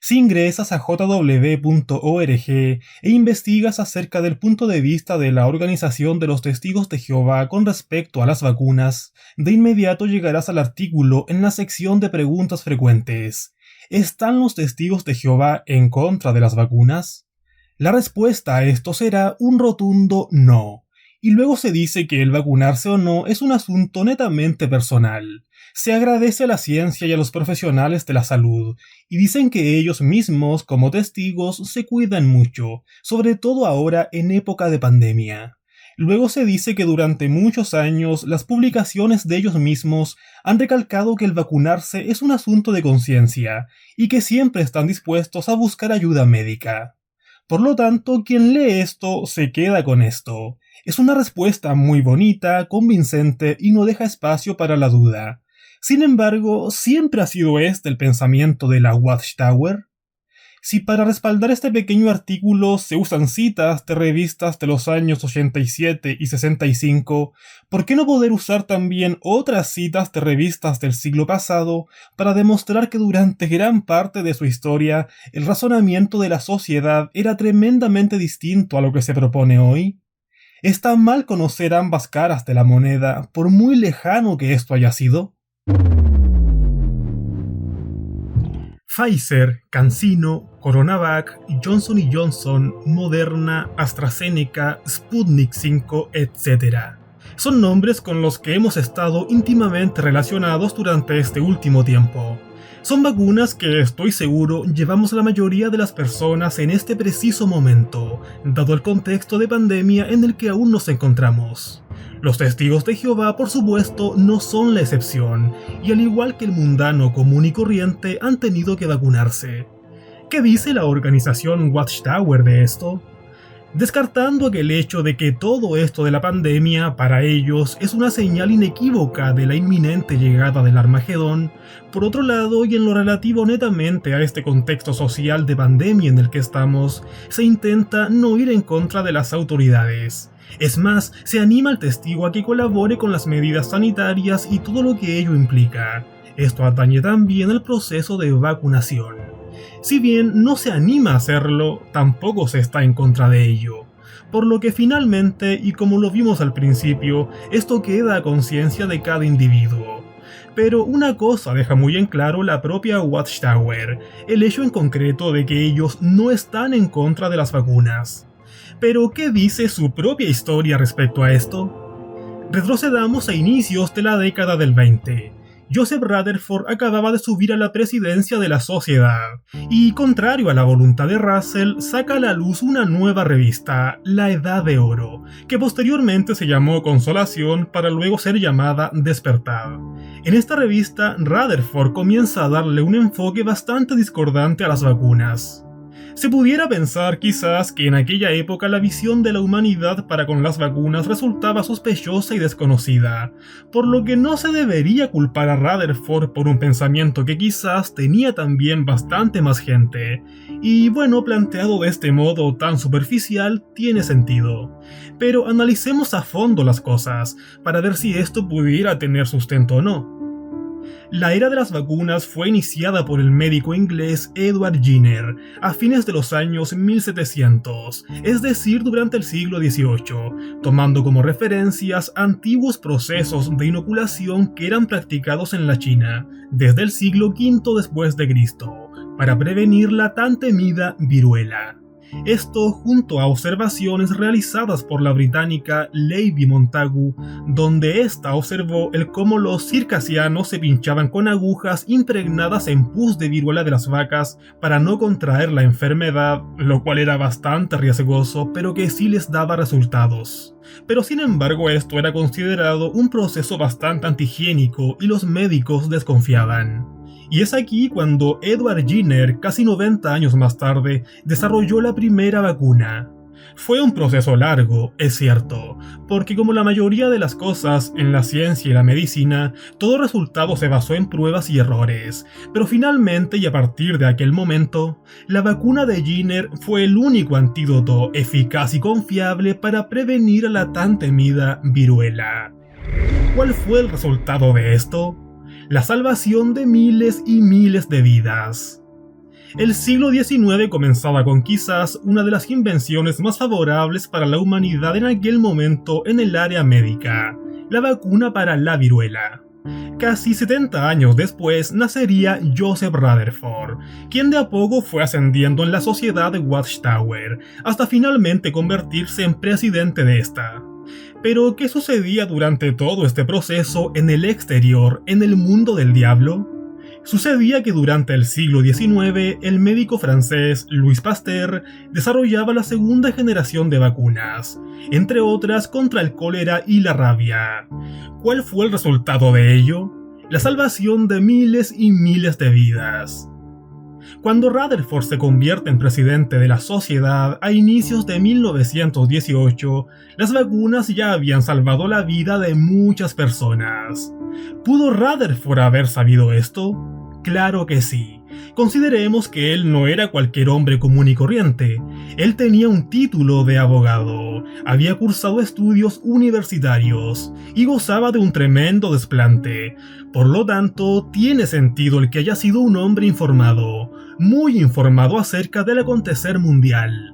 Si ingresas a jw.org e investigas acerca del punto de vista de la Organización de los Testigos de Jehová con respecto a las vacunas, de inmediato llegarás al artículo en la sección de preguntas frecuentes. ¿Están los testigos de Jehová en contra de las vacunas? La respuesta a esto será un rotundo no. Y luego se dice que el vacunarse o no es un asunto netamente personal. Se agradece a la ciencia y a los profesionales de la salud, y dicen que ellos mismos, como testigos, se cuidan mucho, sobre todo ahora en época de pandemia. Luego se dice que durante muchos años las publicaciones de ellos mismos han recalcado que el vacunarse es un asunto de conciencia, y que siempre están dispuestos a buscar ayuda médica. Por lo tanto, quien lee esto se queda con esto. Es una respuesta muy bonita, convincente y no deja espacio para la duda. Sin embargo, ¿siempre ha sido este el pensamiento de la Watchtower? Si para respaldar este pequeño artículo se usan citas de revistas de los años 87 y 65, ¿por qué no poder usar también otras citas de revistas del siglo pasado para demostrar que durante gran parte de su historia el razonamiento de la sociedad era tremendamente distinto a lo que se propone hoy? ¿Está mal conocer ambas caras de la moneda, por muy lejano que esto haya sido? Pfizer, CanSino, CoronaVac, Johnson & Johnson, Moderna, AstraZeneca, Sputnik 5, etc. Son nombres con los que hemos estado íntimamente relacionados durante este último tiempo. Son vacunas que, estoy seguro, llevamos la mayoría de las personas en este preciso momento, dado el contexto de pandemia en el que aún nos encontramos. Los testigos de Jehová, por supuesto, no son la excepción, y al igual que el mundano común y corriente, han tenido que vacunarse. ¿Qué dice la organización Watchtower de esto? Descartando aquel hecho de que todo esto de la pandemia para ellos es una señal inequívoca de la inminente llegada del Armagedón, por otro lado, y en lo relativo netamente a este contexto social de pandemia en el que estamos, se intenta no ir en contra de las autoridades. Es más, se anima al testigo a que colabore con las medidas sanitarias y todo lo que ello implica. Esto atañe también al proceso de vacunación. Si bien no se anima a hacerlo, tampoco se está en contra de ello. Por lo que finalmente, y como lo vimos al principio, esto queda a conciencia de cada individuo. Pero una cosa deja muy en claro la propia Watchtower, el hecho en concreto de que ellos no están en contra de las vacunas. Pero, ¿qué dice su propia historia respecto a esto? Retrocedamos a inicios de la década del 20. Joseph Rutherford acababa de subir a la presidencia de la sociedad, y contrario a la voluntad de Russell, saca a la luz una nueva revista, La Edad de Oro, que posteriormente se llamó Consolación para luego ser llamada Despertar. En esta revista, Rutherford comienza a darle un enfoque bastante discordante a las vacunas. Se pudiera pensar quizás que en aquella época la visión de la humanidad para con las vacunas resultaba sospechosa y desconocida, por lo que no se debería culpar a Rutherford por un pensamiento que quizás tenía también bastante más gente, y bueno, planteado de este modo tan superficial tiene sentido. Pero analicemos a fondo las cosas, para ver si esto pudiera tener sustento o no. La era de las vacunas fue iniciada por el médico inglés Edward Jenner a fines de los años 1700, es decir, durante el siglo XVIII, tomando como referencias antiguos procesos de inoculación que eran practicados en la China desde el siglo V después de Cristo, para prevenir la tan temida viruela. Esto junto a observaciones realizadas por la británica Lady Montagu, donde ésta observó el cómo los circasianos se pinchaban con agujas impregnadas en pus de viruela de las vacas para no contraer la enfermedad, lo cual era bastante riesgoso, pero que sí les daba resultados. Pero sin embargo esto era considerado un proceso bastante antihigiénico y los médicos desconfiaban. Y es aquí cuando Edward Jenner, casi 90 años más tarde, desarrolló la primera vacuna. Fue un proceso largo, es cierto, porque como la mayoría de las cosas en la ciencia y la medicina, todo resultado se basó en pruebas y errores, pero finalmente y a partir de aquel momento, la vacuna de Jenner fue el único antídoto eficaz y confiable para prevenir a la tan temida viruela. ¿Cuál fue el resultado de esto? La salvación de miles y miles de vidas. El siglo XIX comenzaba con quizás una de las invenciones más favorables para la humanidad en aquel momento en el área médica, la vacuna para la viruela. Casi 70 años después nacería Joseph Rutherford, quien de a poco fue ascendiendo en la sociedad de Watchtower, hasta finalmente convertirse en presidente de esta. Pero, ¿qué sucedía durante todo este proceso en el exterior, en el mundo del diablo? Sucedía que durante el siglo XIX, el médico francés Louis Pasteur desarrollaba la segunda generación de vacunas, entre otras contra el cólera y la rabia. ¿Cuál fue el resultado de ello? La salvación de miles y miles de vidas. Cuando Rutherford se convierte en presidente de la sociedad a inicios de 1918, las vacunas ya habían salvado la vida de muchas personas. ¿Pudo Rutherford haber sabido esto? Claro que sí. Consideremos que él no era cualquier hombre común y corriente. Él tenía un título de abogado, había cursado estudios universitarios y gozaba de un tremendo desplante. Por lo tanto, tiene sentido el que haya sido un hombre informado, muy informado acerca del acontecer mundial.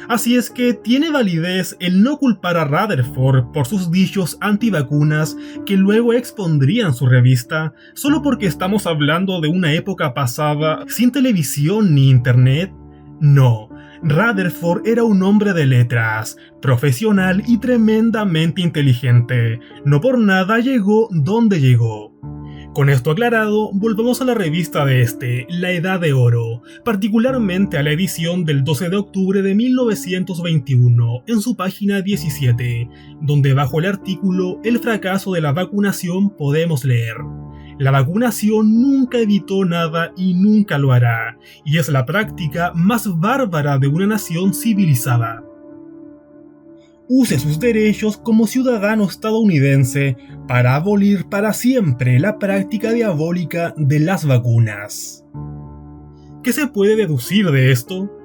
Así es que tiene validez el no culpar a Rutherford por sus dichos antivacunas que luego expondría en su revista, solo porque estamos hablando de una época pasada sin televisión ni internet. No, Rutherford era un hombre de letras, profesional y tremendamente inteligente. No por nada llegó donde llegó. Con esto aclarado, volvamos a la revista de La Edad de Oro, particularmente a la edición del 12 de octubre de 1921, en su página 17, donde bajo el artículo El fracaso de la vacunación podemos leer: la vacunación nunca evitó nada y nunca lo hará, y es la práctica más bárbara de una nación civilizada. Use sus derechos como ciudadano estadounidense para abolir para siempre la práctica diabólica de las vacunas. ¿Qué se puede deducir de esto?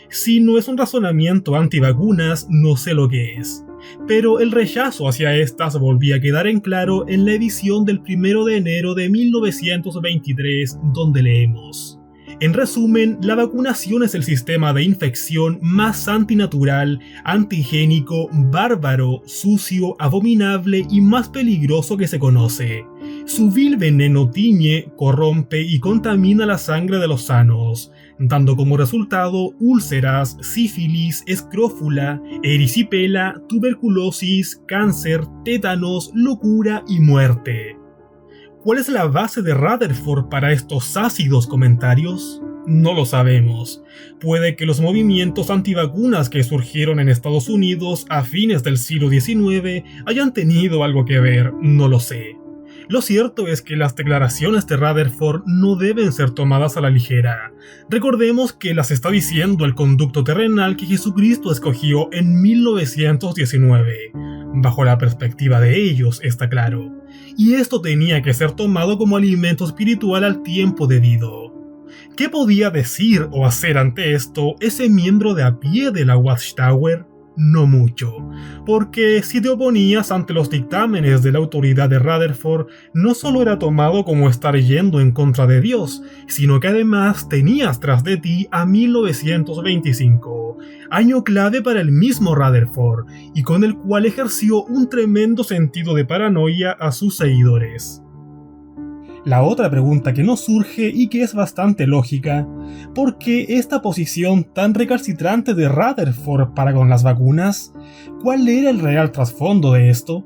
Si no es un razonamiento antivacunas, no sé lo que es. Pero el rechazo hacia estas volvía a quedar en claro en la edición del 1 de enero de 1923, donde leemos: en resumen, la vacunación es el sistema de infección más antinatural, antihigiénico, bárbaro, sucio, abominable y más peligroso que se conoce. Su vil veneno tiñe, corrompe y contamina la sangre de los sanos, dando como resultado úlceras, sífilis, escrófula, erisipela, tuberculosis, cáncer, tétanos, locura y muerte. ¿Cuál es la base de Rutherford para estos ácidos comentarios? No lo sabemos. Puede que los movimientos antivacunas que surgieron en Estados Unidos a fines del siglo XIX hayan tenido algo que ver, no lo sé. Lo cierto es que las declaraciones de Rutherford no deben ser tomadas a la ligera. Recordemos que las está diciendo el conducto terrenal que Jesucristo escogió en 1919. Bajo la perspectiva de ellos, está claro. Y esto tenía que ser tomado como alimento espiritual al tiempo debido. ¿Qué podía decir o hacer ante esto ese miembro de a pie de la Watchtower? No mucho, porque si te oponías ante los dictámenes de la autoridad de Rutherford, no solo era tomado como estar yendo en contra de Dios, sino que además tenías tras de ti a 1925, año clave para el mismo Rutherford, y con el cual ejerció un tremendo sentido de paranoia a sus seguidores. La otra pregunta que nos surge y que es bastante lógica: ¿por qué esta posición tan recalcitrante de Rutherford para con las vacunas? ¿Cuál era el real trasfondo de esto?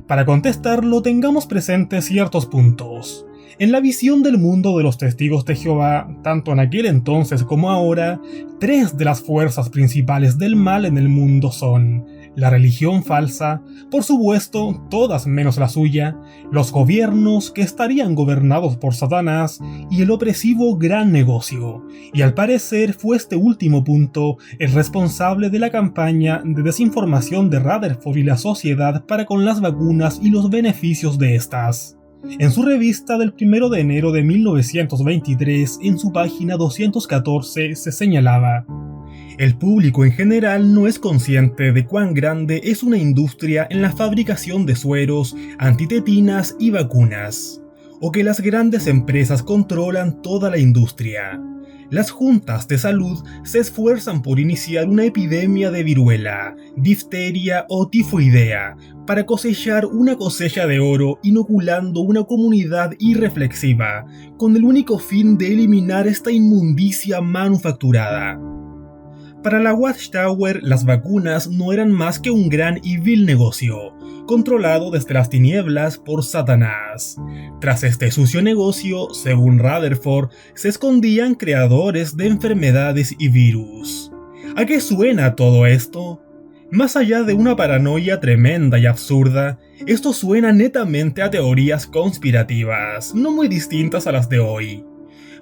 Para contestarlo, tengamos presentes ciertos puntos. En la visión del mundo de los testigos de Jehová, tanto en aquel entonces como ahora, tres de las fuerzas principales del mal en el mundo son la religión falsa, por supuesto, todas menos la suya, los gobiernos que estarían gobernados por Satanás y el opresivo gran negocio, y al parecer fue este último punto el responsable de la campaña de desinformación de Rutherford y la sociedad para con las vacunas y los beneficios de estas. En su revista del 1 de enero de 1923, en su página 214, se señalaba: el público en general no es consciente de cuán grande es una industria en la fabricación de sueros, antitetinas y vacunas. o que las grandes empresas controlan toda la industria. Las juntas de salud se esfuerzan por iniciar una epidemia de viruela, difteria o tifoidea, para cosechar una cosecha de oro inoculando una comunidad irreflexiva, con el único fin de eliminar esta inmundicia manufacturada. Para la Watchtower, las vacunas no eran más que un gran y vil negocio, controlado desde las tinieblas por Satanás. Tras este sucio negocio, según Rutherford, se escondían creadores de enfermedades y virus. ¿A qué suena todo esto? Más allá de una paranoia tremenda y absurda, esto suena netamente a teorías conspirativas, no muy distintas a las de hoy.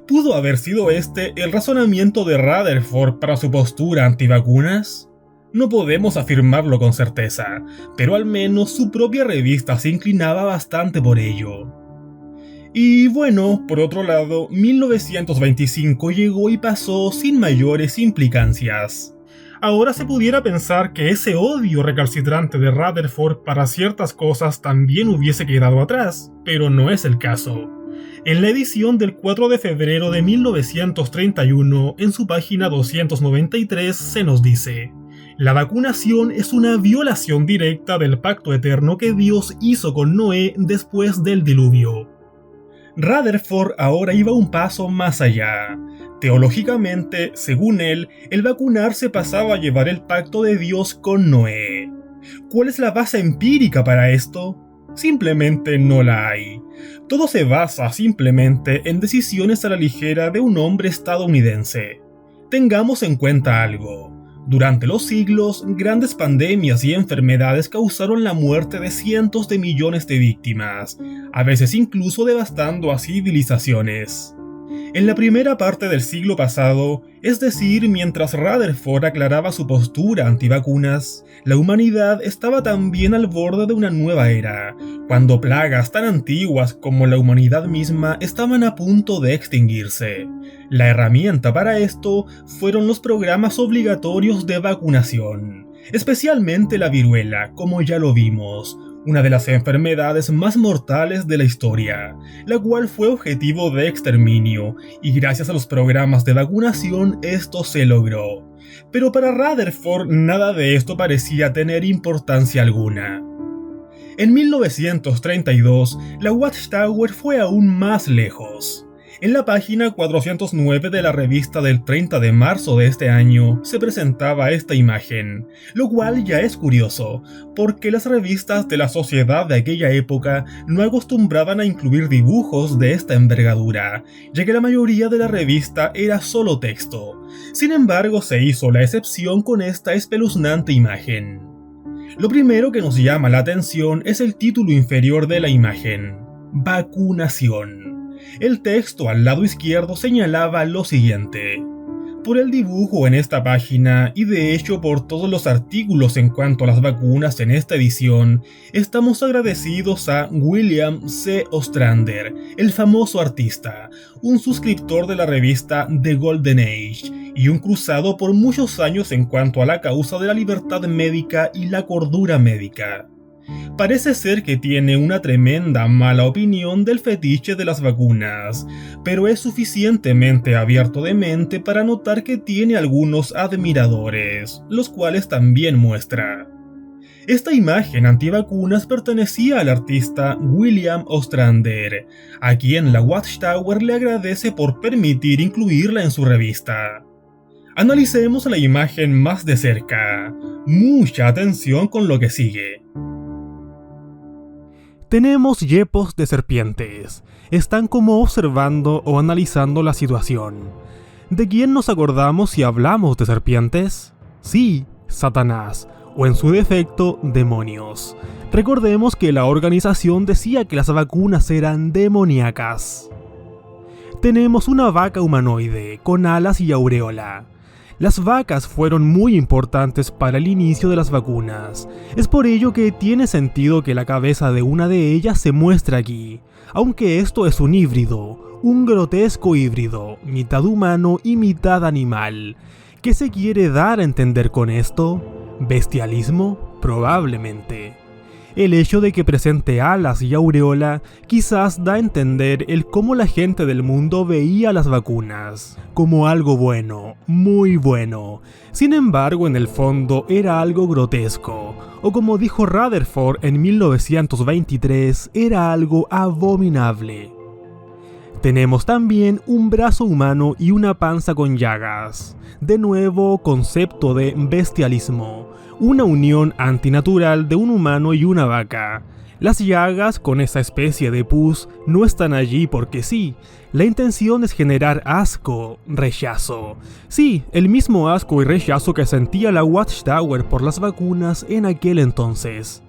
¿Pudo haber sido este el razonamiento de Rutherford para su postura antivacunas? No podemos afirmarlo con certeza, pero al menos su propia revista se inclinaba bastante por ello. Y bueno, por otro lado, 1925 llegó y pasó sin mayores implicancias. Ahora se pudiera pensar que ese odio recalcitrante de Rutherford para ciertas cosas también hubiese quedado atrás, pero no es el caso. En la edición del 4 de febrero de 1931, en su página 293, se nos dice: la vacunación es una violación directa del pacto eterno que Dios hizo con Noé después del diluvio. Rutherford ahora iba un paso más allá. Teológicamente, según él, el vacunarse pasaba a llevar el pacto de Dios con Noé. ¿Cuál es la base empírica para esto? Simplemente no la hay. Todo se basa simplemente en decisiones a la ligera de un hombre estadounidense. Tengamos en cuenta algo. Durante los siglos, grandes pandemias y enfermedades causaron la muerte de cientos de millones de víctimas, a veces incluso devastando a civilizaciones. En la primera parte del siglo pasado, es decir, mientras Rutherford aclaraba su postura antivacunas, la humanidad estaba también al borde de una nueva era, cuando plagas tan antiguas como la humanidad misma estaban a punto de extinguirse. La herramienta para esto fueron los programas obligatorios de vacunación, especialmente la viruela, como ya lo vimos, una de las enfermedades más mortales de la historia, la cual fue objetivo de exterminio, y gracias a los programas de vacunación esto se logró. Pero para Rutherford nada de esto parecía tener importancia alguna. En 1932, la Watchtower fue aún más lejos. En la página 409 de la revista del 30 de marzo de este año se presentaba esta imagen, lo cual ya es curioso, porque las revistas de la sociedad de aquella época no acostumbraban a incluir dibujos de esta envergadura, ya que la mayoría de la revista era solo texto. Sin embargo, se hizo la excepción con esta espeluznante imagen. Lo primero que nos llama la atención es el título inferior de la imagen: vacunación. El texto al lado izquierdo señalaba lo siguiente: por el dibujo en esta página y de hecho por todos los artículos en cuanto a las vacunas en esta edición, estamos agradecidos a William C. Ostrander, el famoso artista, un suscriptor de la revista The Golden Age y un cruzado por muchos años en cuanto a la causa de la libertad médica y la cordura médica. Parece ser que tiene una tremenda mala opinión del fetiche de las vacunas, pero es suficientemente abierto de mente para notar que tiene algunos admiradores, los cuales también muestra. Esta imagen antivacunas pertenecía al artista William Ostrander, a quien la Watchtower le agradece por permitir incluirla en su revista. Analicemos la imagen más de cerca. Mucha atención con lo que sigue. Tenemos yepos de serpientes. Están como observando o analizando la situación. ¿De quién nos acordamos si hablamos de serpientes? Sí, Satanás, o en su defecto, demonios. Recordemos que la organización decía que las vacunas eran demoníacas. Tenemos una vaca humanoide, con alas y aureola. Las vacas fueron muy importantes para el inicio de las vacunas. Es por ello que tiene sentido que la cabeza de una de ellas se muestre aquí, aunque esto es un híbrido, un grotesco híbrido, mitad humano y mitad animal. ¿Qué se quiere dar a entender con esto? ¿Bestialismo? Probablemente. El hecho de que presente alas y aureola quizás da a entender el cómo la gente del mundo veía las vacunas, como algo bueno, muy bueno. Sin embargo, en el fondo era algo grotesco, o como dijo Rutherford en 1923, era algo abominable. Tenemos también un brazo humano y una panza con llagas. De nuevo, concepto de bestialismo, una unión antinatural de un humano y una vaca. Las llagas con esa especie de pus no están allí porque sí. La intención es generar asco, rechazo. Sí, el mismo asco y rechazo que sentía la Watchtower por las vacunas en aquel entonces.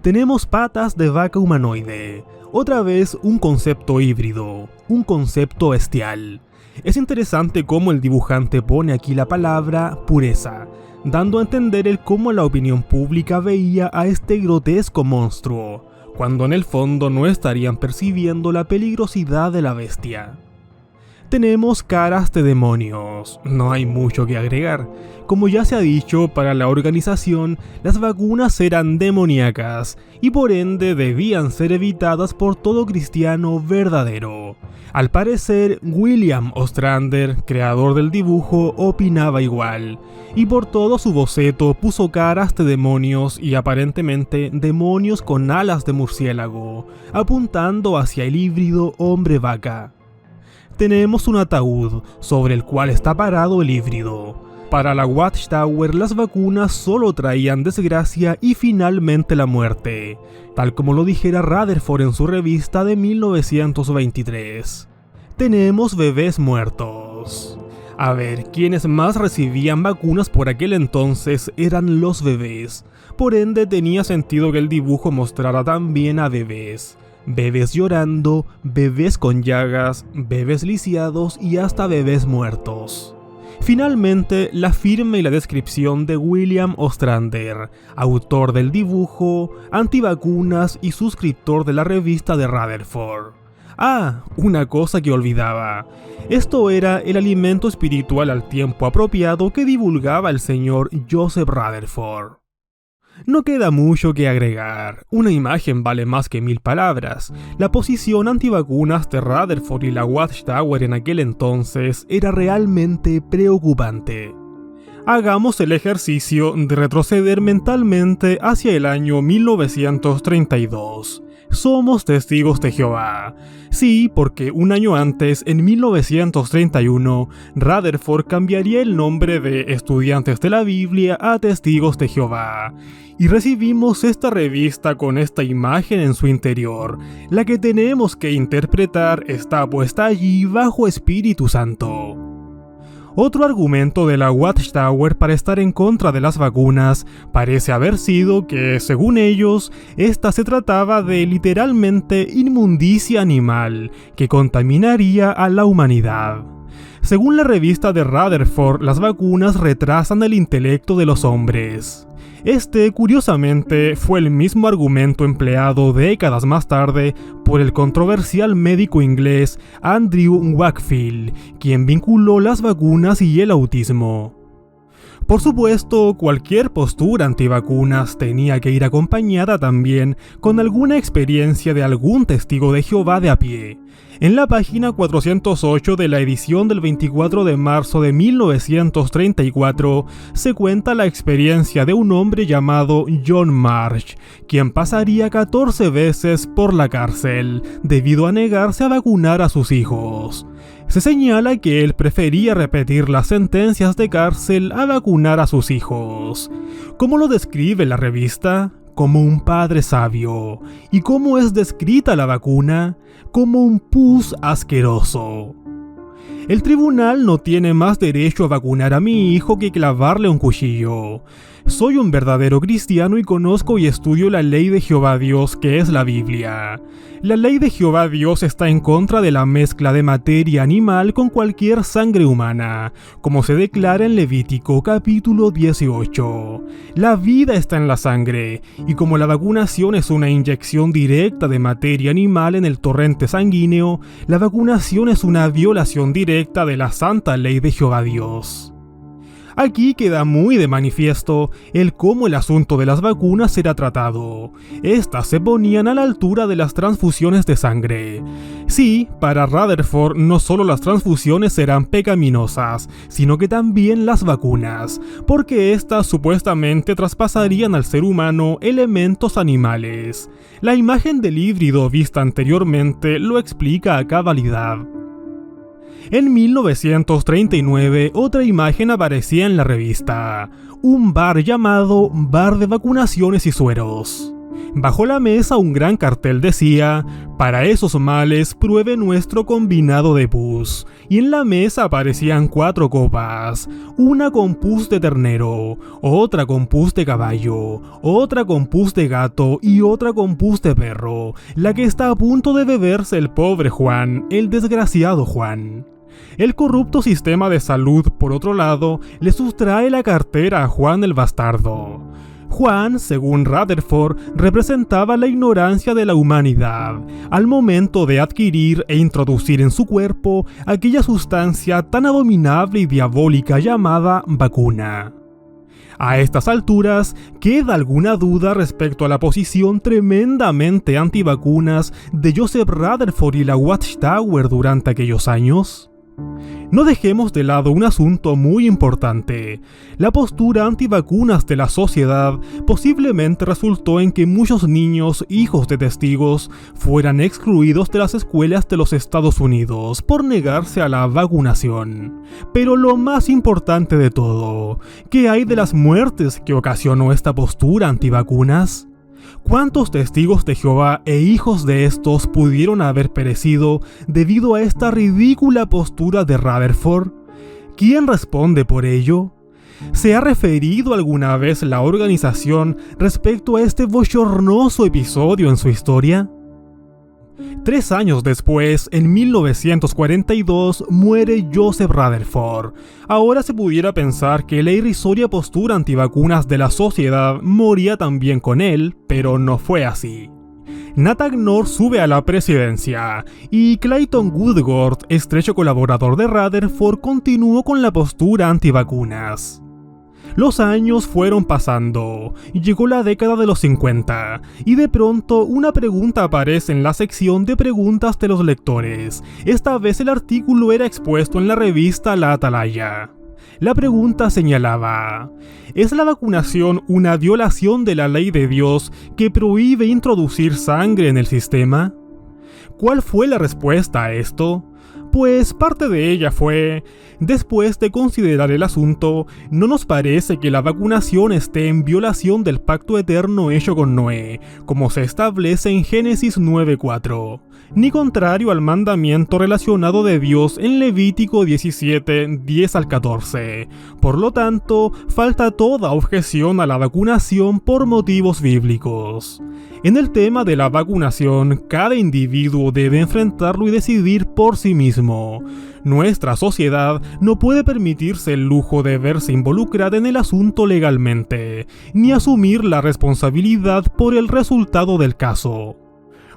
Tenemos patas de vaca humanoide. Otra vez un concepto híbrido, un concepto bestial. Es interesante cómo el dibujante pone aquí la palabra pureza, dando a entender el cómo la opinión pública veía a este grotesco monstruo, cuando en el fondo no estarían percibiendo la peligrosidad de la bestia. Tenemos caras de demonios, no hay mucho que agregar. Como ya se ha dicho, para la organización, las vacunas eran demoníacas y por ende debían ser evitadas por todo cristiano verdadero. Al parecer, William Ostrander, creador del dibujo, opinaba igual, y por todo su boceto puso caras de demonios y aparentemente demonios con alas de murciélago, apuntando hacia el híbrido hombre-vaca. Tenemos un ataúd, sobre el cual está parado el híbrido. Para la Watchtower, las vacunas solo traían desgracia y finalmente la muerte, tal como lo dijera Rutherford en su revista de 1923. Tenemos bebés muertos. A ver, quienes más recibían vacunas por aquel entonces eran los bebés, por ende tenía sentido que el dibujo mostrara también a bebés. Bebés llorando, bebés con llagas, bebés lisiados y hasta bebés muertos. Finalmente, la firma y la descripción de William Ostrander, autor del dibujo, antivacunas y suscriptor de la revista de Rutherford. Ah, una cosa que olvidaba. Esto era el alimento espiritual al tiempo apropiado que divulgaba el señor Joseph Rutherford. No queda mucho que agregar, una imagen vale más que 1000 palabras. La posición antivacunas de Rutherford y la Watchtower en aquel entonces era realmente preocupante. Hagamos el ejercicio de retroceder mentalmente hacia el año 1932. Somos testigos de Jehová. Sí, porque un año antes, en 1931, Rutherford cambiaría el nombre de Estudiantes de la Biblia a Testigos de Jehová. Y recibimos esta revista con esta imagen en su interior. La que tenemos que interpretar está puesta allí bajo Espíritu Santo. Otro argumento de la Watchtower para estar en contra de las vacunas parece haber sido que, según ellos, esta se trataba de literalmente inmundicia animal que contaminaría a la humanidad. Según la revista de Rutherford, las vacunas retrasan el intelecto de los hombres. Este, curiosamente, fue el mismo argumento empleado décadas más tarde por el controversial médico inglés Andrew Wakefield, quien vinculó las vacunas y el autismo. Por supuesto, cualquier postura antivacunas tenía que ir acompañada también con alguna experiencia de algún testigo de Jehová de a pie. En la página 408 de la edición del 24 de marzo de 1934 se cuenta la experiencia de un hombre llamado John Marsh, quien pasaría 14 veces por la cárcel debido a negarse a vacunar a sus hijos. Se señala que él prefería repetir las sentencias de cárcel a vacunar a sus hijos. ¿Cómo lo describe la revista? Como un padre sabio. ¿Y cómo es descrita la vacuna? Como un pus asqueroso. El tribunal no tiene más derecho a vacunar a mi hijo que clavarle un cuchillo. Soy un verdadero cristiano y conozco y estudio la ley de Jehová Dios, que es la Biblia. La ley de Jehová Dios está en contra de la mezcla de materia animal con cualquier sangre humana, como se declara en Levítico capítulo 18. La vida está en la sangre, y como la vacunación es una inyección directa de materia animal en el torrente sanguíneo, la vacunación es una violación directa de la santa ley de Jehová Dios. Aquí queda muy de manifiesto el cómo el asunto de las vacunas era tratado. Estas se ponían a la altura de las transfusiones de sangre. Sí, para Rutherford no solo las transfusiones eran pecaminosas, sino que también las vacunas, porque estas supuestamente traspasarían al ser humano elementos animales. La imagen del híbrido vista anteriormente lo explica a cabalidad. En 1939, otra imagen aparecía en la revista, un bar llamado Bar de Vacunaciones y Sueros. Bajo la mesa un gran cartel decía, para esos males pruebe nuestro combinado de pus, y en la mesa aparecían 4 copas, una con pus de ternero, otra con pus de caballo, otra con pus de gato y otra con pus de perro, la que está a punto de beberse el pobre Juan, el desgraciado Juan. El corrupto sistema de salud, por otro lado, le sustrae la cartera a Juan el bastardo. Juan, según Rutherford, representaba la ignorancia de la humanidad al momento de adquirir e introducir en su cuerpo aquella sustancia tan abominable y diabólica llamada vacuna. A estas alturas, ¿queda alguna duda respecto a la posición tremendamente antivacunas de Joseph Rutherford y la Watchtower durante aquellos años? No dejemos de lado un asunto muy importante. La postura antivacunas de la sociedad posiblemente resultó en que muchos niños, hijos de testigos, fueran excluidos de las escuelas de los Estados Unidos por negarse a la vacunación. Pero lo más importante de todo, ¿qué hay de las muertes que ocasionó esta postura antivacunas? ¿Cuántos testigos de Jehová e hijos de estos pudieron haber perecido debido a esta ridícula postura de Rutherford? ¿Quién responde por ello? ¿Se ha referido alguna vez la organización respecto a este bochornoso episodio en su historia? 3 años después, en 1942, muere Joseph Rutherford. Ahora se pudiera pensar que la irrisoria postura antivacunas de la sociedad moría también con él, pero no fue así. Nathan Knorr sube a la presidencia, y Clayton Woodward, estrecho colaborador de Rutherford, continuó con la postura antivacunas. Los años fueron pasando, y llegó la década de los 50, y de pronto una pregunta aparece en la sección de preguntas de los lectores. Esta vez el artículo era expuesto en la revista La Atalaya. La pregunta señalaba: ¿es la vacunación una violación de la ley de Dios que prohíbe introducir sangre en el sistema? ¿Cuál fue la respuesta a esto? Pues parte de ella fue: después de considerar el asunto, no nos parece que la vacunación esté en violación del pacto eterno hecho con Noé, como se establece en Génesis 9:4, ni contrario al mandamiento relacionado de Dios en Levítico 17, 10 al 14. Por lo tanto, falta toda objeción a la vacunación por motivos bíblicos. En el tema de la vacunación, cada individuo debe enfrentarlo y decidir por sí mismo. Nuestra sociedad no puede permitirse el lujo de verse involucrada en el asunto legalmente, ni asumir la responsabilidad por el resultado del caso.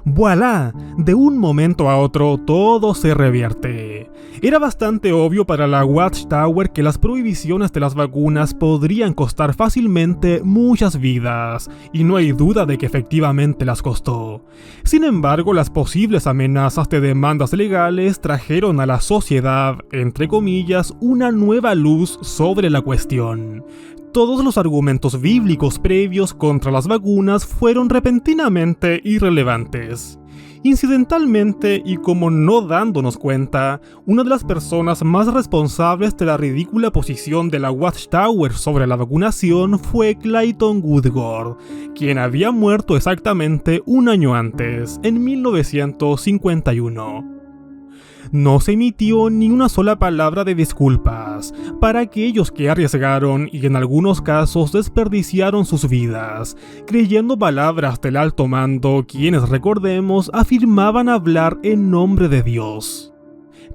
¡Voilá! De un momento a otro todo se revierte. Era bastante obvio para la Watchtower que las prohibiciones de las vacunas podrían costar fácilmente muchas vidas, y no hay duda de que efectivamente las costó. Sin embargo, las posibles amenazas de demandas legales trajeron a la sociedad, entre comillas, una nueva luz sobre la cuestión. Todos los argumentos bíblicos previos contra las vacunas fueron repentinamente irrelevantes. Incidentalmente, y como no dándonos cuenta, una de las personas más responsables de la ridícula posición de la Watchtower sobre la vacunación fue Clayton Woodward, quien había muerto exactamente un año antes, en 1951. No se emitió ni una sola palabra de disculpas para aquellos que arriesgaron y en algunos casos desperdiciaron sus vidas, creyendo palabras del alto mando, quienes, recordemos, afirmaban hablar en nombre de Dios.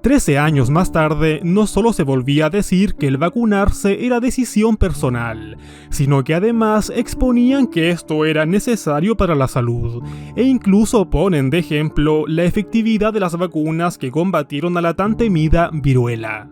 13 años más tarde, no solo se volvía a decir que el vacunarse era decisión personal, sino que además exponían que esto era necesario para la salud, e incluso ponen de ejemplo la efectividad de las vacunas que combatieron a la tan temida viruela.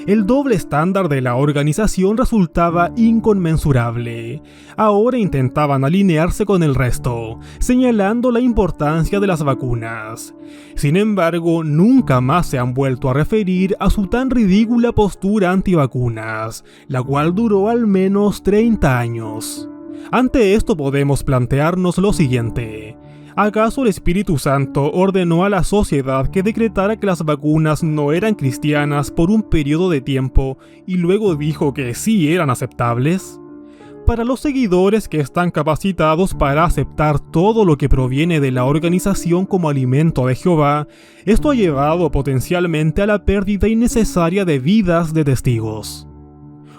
El doble estándar de la organización resultaba inconmensurable. Ahora intentaban alinearse con el resto, señalando la importancia de las vacunas. Sin embargo, nunca más se han vuelto a referir a su tan ridícula postura antivacunas, la cual duró al menos 30 años. Ante esto podemos plantearnos lo siguiente. ¿Acaso el Espíritu Santo ordenó a la sociedad que decretara que las vacunas no eran cristianas por un periodo de tiempo y luego dijo que sí eran aceptables? Para los seguidores que están capacitados para aceptar todo lo que proviene de la organización como alimento de Jehová, esto ha llevado potencialmente a la pérdida innecesaria de vidas de testigos.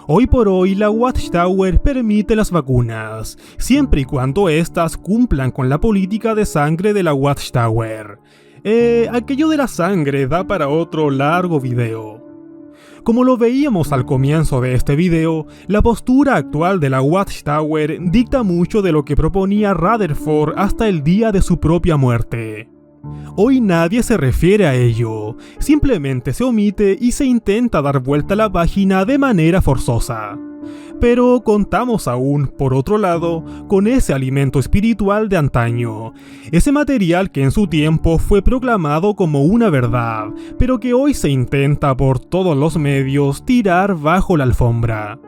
Hoy por hoy, la Watchtower permite las vacunas, siempre y cuando éstas cumplan con la política de sangre de la Watchtower. Aquello de la sangre da para otro largo video. Como lo veíamos al comienzo de este video, la postura actual de la Watchtower dicta mucho de lo que proponía Rutherford hasta el día de su propia muerte. Hoy nadie se refiere a ello, simplemente se omite y se intenta dar vuelta a la página de manera forzosa. Pero contamos aún, por otro lado, con ese alimento espiritual de antaño, ese material que en su tiempo fue proclamado como una verdad, pero que hoy se intenta por todos los medios tirar bajo la alfombra.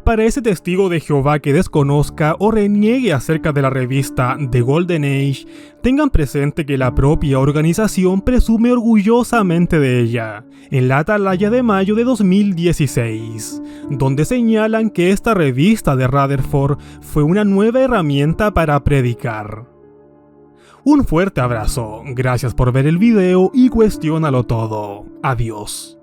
Para ese testigo de Jehová que desconozca o reniegue acerca de la revista The Golden Age, tengan presente que la propia organización presume orgullosamente de ella, en la Atalaya de mayo de 2016, donde señalan que esta revista de Rutherford fue una nueva herramienta para predicar. Un fuerte abrazo, gracias por ver el video y cuestiónalo todo. Adiós.